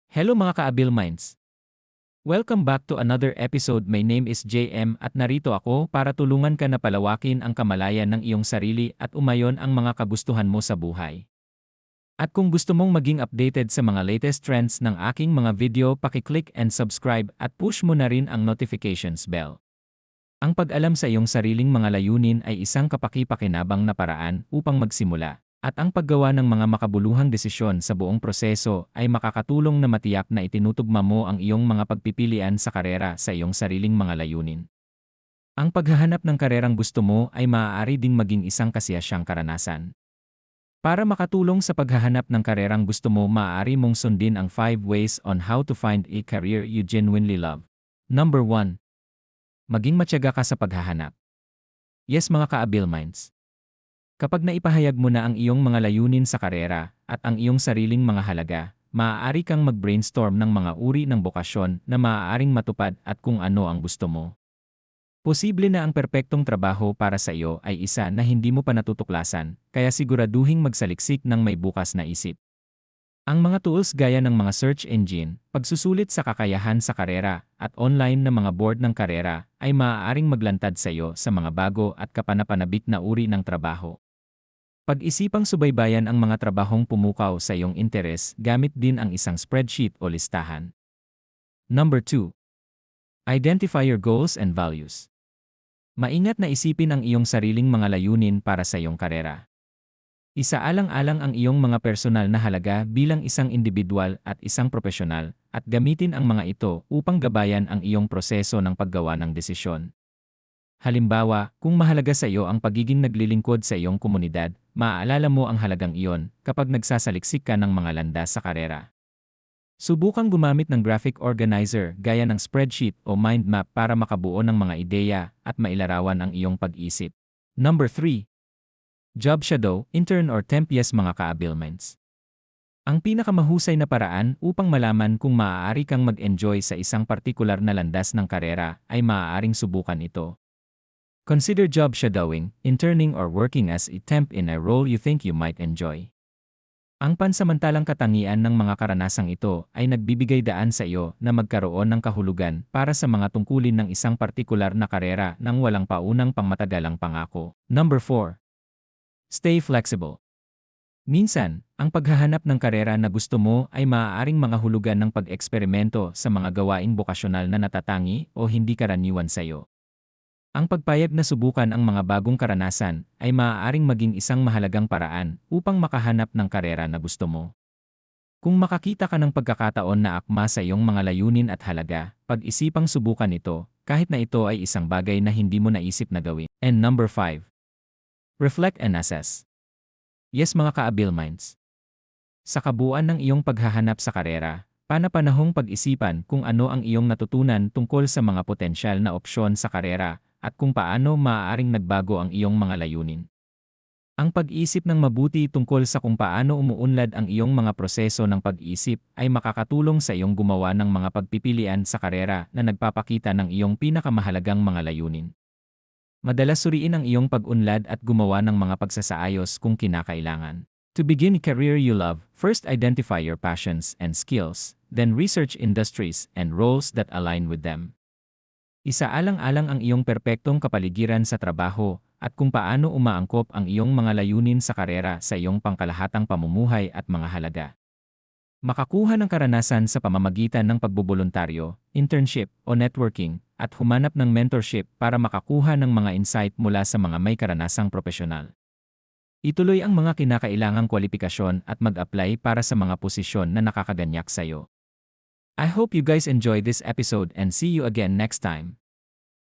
Hello mga ka-Abil Minds! Welcome back to another episode. My name is JM at narito ako para tulungan ka na palawakin ang kamalayan ng iyong sarili at umayon ang mga kagustuhan mo sa buhay. At kung gusto mong maging updated sa mga latest trends ng aking mga video, paki-click and subscribe at push mo na rin ang notifications bell. Ang pag-alam sa iyong sariling mga layunin ay isang kapaki-pakinabang na paraan upang magsimula. At ang paggawa ng mga makabuluhang desisyon sa buong proseso ay makakatulong na matiyak na itinutugma mo ang iyong mga pagpipilian sa karera sa iyong sariling mga layunin. Ang paghahanap ng karerang gusto mo ay maaari ding maging isang kasiyasyang karanasan. Para makatulong sa paghahanap ng karerang gusto mo, maaari mong sundin ang 5 ways on how to find a career you genuinely love. Number 1. Maging matyaga ka sa paghahanap. Yes mga ka-Abil Minds. Kapag naipahayag mo na ang iyong mga layunin sa karera at ang iyong sariling mga halaga, maaari kang mag-brainstorm ng mga uri ng bokasyon na maaaring matupad at kung ano ang gusto mo. Posible na ang perpektong trabaho para sa iyo ay isa na hindi mo pa natutuklasan, kaya siguraduhing magsaliksik ng may bukas na isip. Ang mga tools gaya ng mga search engine, pagsusulit sa kakayahan sa karera, at online na mga board ng karera ay maaaring maglantad sa iyo sa mga bago at kapanapanabik na uri ng trabaho. Pag-isipang subaybayan ang mga trabahong pumukaw sa iyong interes gamit din ang isang spreadsheet o listahan. Number 2. Identify your goals and values. Maingat na isipin ang iyong sariling mga layunin para sa iyong karera. Isaalang-alang ang iyong mga personal na halaga bilang isang individual at isang profesional at gamitin ang mga ito upang gabayan ang iyong proseso ng paggawa ng desisyon. Halimbawa, kung mahalaga sa iyo ang pagiging naglilingkod sa iyong komunidad, maaalala mo ang halagang iyon kapag nagsasaliksik ka ng mga landas sa karera. Subukang gumamit ng graphic organizer gaya ng spreadsheet o mind map para makabuo ng mga ideya at mailarawan ang iyong pag-isip. Number 3. Job shadow, intern or temp. Yes mga ka-Abil Minds. Ang pinakamahusay na paraan upang malaman kung maaari kang mag-enjoy sa isang partikular na landas ng karera ay maaaring subukan ito. Consider job shadowing, interning or working as a temp in a role you think you might enjoy. Ang pansamantalang katangian ng mga karanasang ito ay nagbibigay daan sa iyo na magkaroon ng kahulugan para sa mga tungkulin ng isang partikular na karera nang walang paunang pangmatagalang pangako. Number 4. Stay flexible. Minsan, ang paghahanap ng karera na gusto mo ay maaaring mga hulugan ng pag-eksperimento sa mga gawaing bokasyonal na natatangi o hindi karaniwan sa iyo. Ang pagpayag na subukan ang mga bagong karanasan ay maaaring maging isang mahalagang paraan upang makahanap ng karera na gusto mo. Kung makakita ka ng pagkakataon na akma sa iyong mga layunin at halaga, pag-isipang subukan ito kahit na ito ay isang bagay na hindi mo naisip na gawin. And number 5. Reflect and assess. Yes mga ka-Abil Minds. Sa kabuuan ng iyong paghahanap sa karera, panapanahong pag-isipan kung ano ang iyong natutunan tungkol sa mga potensyal na opsyon sa karera at kung paano maaaring nagbago ang iyong mga layunin. Ang pag-isip ng mabuti tungkol sa kung paano umuunlad ang iyong mga proseso ng pag-isip ay makakatulong sa iyong gumawa ng mga pagpipilian sa karera na nagpapakita ng iyong pinakamahalagang mga layunin. Madalas suriin ang iyong pag-unlad at gumawa ng mga pagsasaayos kung kinakailangan. To begin a career you love, first identify your passions and skills, then research industries and roles that align with them. Isaalang-alang ang iyong perpektong kapaligiran sa trabaho at kung paano umaangkop ang iyong mga layunin sa karera sa iyong pangkalahatang pamumuhay at mga halaga. Makakuha ng karanasan sa pamamagitan ng pagboboluntaryo, internship o networking at humanap ng mentorship para makakuha ng mga insight mula sa mga may karanasang profesional. Ituloy ang mga kinakailangang kwalifikasyon at mag-apply para sa mga posisyon na nakakaganyak sa iyo. I hope you guys enjoyed this episode and see you again next time.